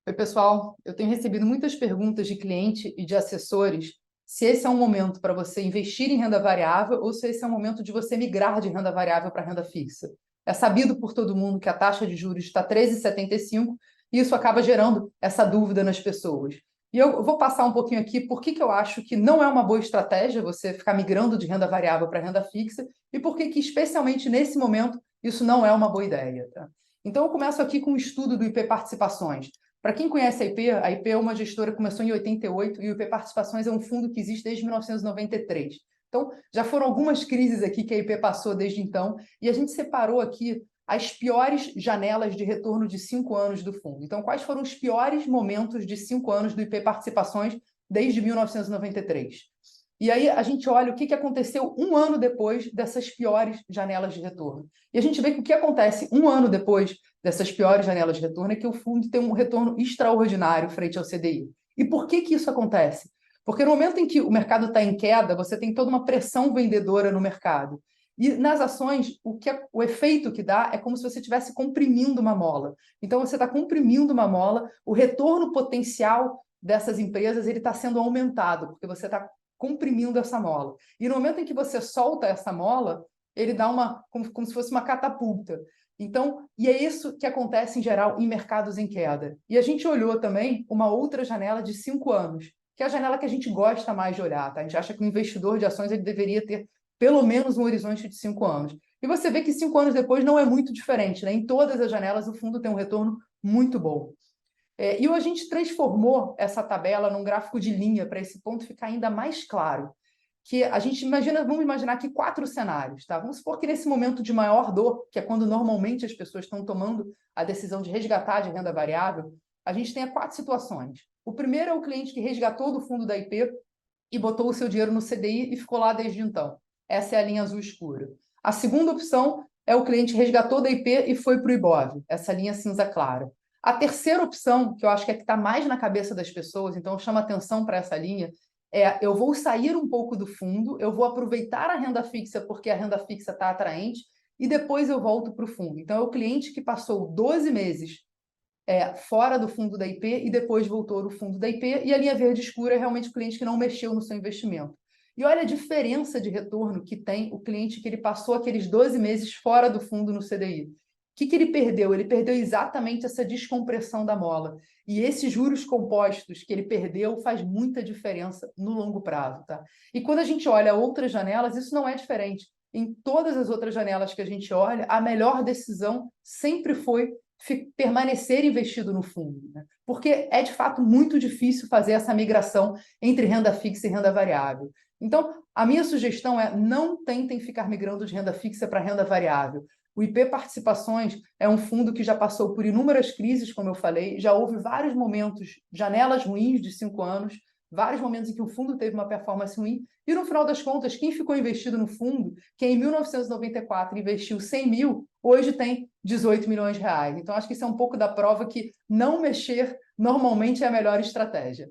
Oi, pessoal. Eu tenho recebido muitas perguntas de cliente e de assessores se esse é um momento para você investir em renda variável ou se esse é um momento de você migrar de renda variável para renda fixa. É sabido por todo mundo que a taxa de juros está 13,75 e isso acaba gerando essa dúvida nas pessoas. E eu vou passar um pouquinho aqui por que eu acho que não é uma boa estratégia você ficar migrando de renda variável para renda fixa e por que, especialmente nesse momento, isso não é uma boa ideia. Tá? Então, eu começo aqui com um estudo do IP Participações. Para quem conhece a IP é uma gestora que começou em 88 e o IP Participações é um fundo que existe desde 1993. Então, já foram algumas crises aqui que a IP passou desde então, e a gente separou aqui as piores janelas de retorno de 5 anos do fundo. Então, quais foram os piores momentos de 5 anos do IP Participações desde 1993? E aí a gente olha o que aconteceu um ano depois dessas piores janelas de retorno. E a gente vê que o que acontece um ano depois dessas piores janelas de retorno é que o fundo tem um retorno extraordinário frente ao CDI. E por que isso acontece? Porque no momento em que o mercado está em queda, você tem toda uma pressão vendedora no mercado. E nas ações, o efeito que dá é como se você estivesse comprimindo uma mola. Então, você está comprimindo uma mola, o retorno potencial dessas empresas ele está sendo aumentado, porque você está comprimindo essa mola. E no momento em que você solta essa mola, ele dá como se fosse uma catapulta. Então, e é isso que acontece em geral em mercados em queda. E a gente olhou também uma outra janela de 5 anos, que é a janela que a gente gosta mais de olhar. Tá? A gente acha que o investidor de ações ele deveria ter pelo menos um horizonte de 5 anos. E você vê que 5 anos depois não é muito diferente. Né? Em todas as janelas, o fundo tem um retorno muito bom. E a gente transformou essa tabela num gráfico de linha para esse ponto ficar ainda mais claro. Que a gente vamos imaginar aqui 4 cenários, tá? Vamos supor que nesse momento de maior dor, que é quando normalmente as pessoas estão tomando a decisão de resgatar de renda variável, a gente tem 4 situações. O primeiro é o cliente que resgatou do fundo da IP e botou o seu dinheiro no CDI e ficou lá desde então. Essa é a linha azul escura. A segunda opção é o cliente que resgatou da IP e foi para o IBOV, essa linha cinza clara. A terceira opção, que eu acho que é que está mais na cabeça das pessoas, então chama atenção para essa linha, eu vou sair um pouco do fundo, eu vou aproveitar a renda fixa porque a renda fixa está atraente e depois eu volto para o fundo. Então, é o cliente que passou 12 meses fora do fundo da IP e depois voltou no fundo da IP e a linha verde escura é realmente o cliente que não mexeu no seu investimento. E olha a diferença de retorno que tem o cliente que ele passou aqueles 12 meses fora do fundo no CDI. O que ele perdeu? Ele perdeu exatamente essa descompressão da mola. E esses juros compostos que ele perdeu faz muita diferença no longo prazo. Tá? E quando a gente olha outras janelas, isso não é diferente. Em todas as outras janelas que a gente olha, a melhor decisão sempre foi permanecer investido no fundo. Né? Porque é, de fato, muito difícil fazer essa migração entre renda fixa e renda variável. Então, a minha sugestão é não tentem ficar migrando de renda fixa para renda variável. O IP Participações é um fundo que já passou por inúmeras crises, como eu falei, já houve vários momentos, janelas ruins de 5 anos, vários momentos em que o fundo teve uma performance ruim, e no final das contas, quem ficou investido no fundo, quem em 1994 investiu 100 mil, hoje tem 18 milhões de reais. Então, acho que isso é um pouco da prova que não mexer normalmente é a melhor estratégia.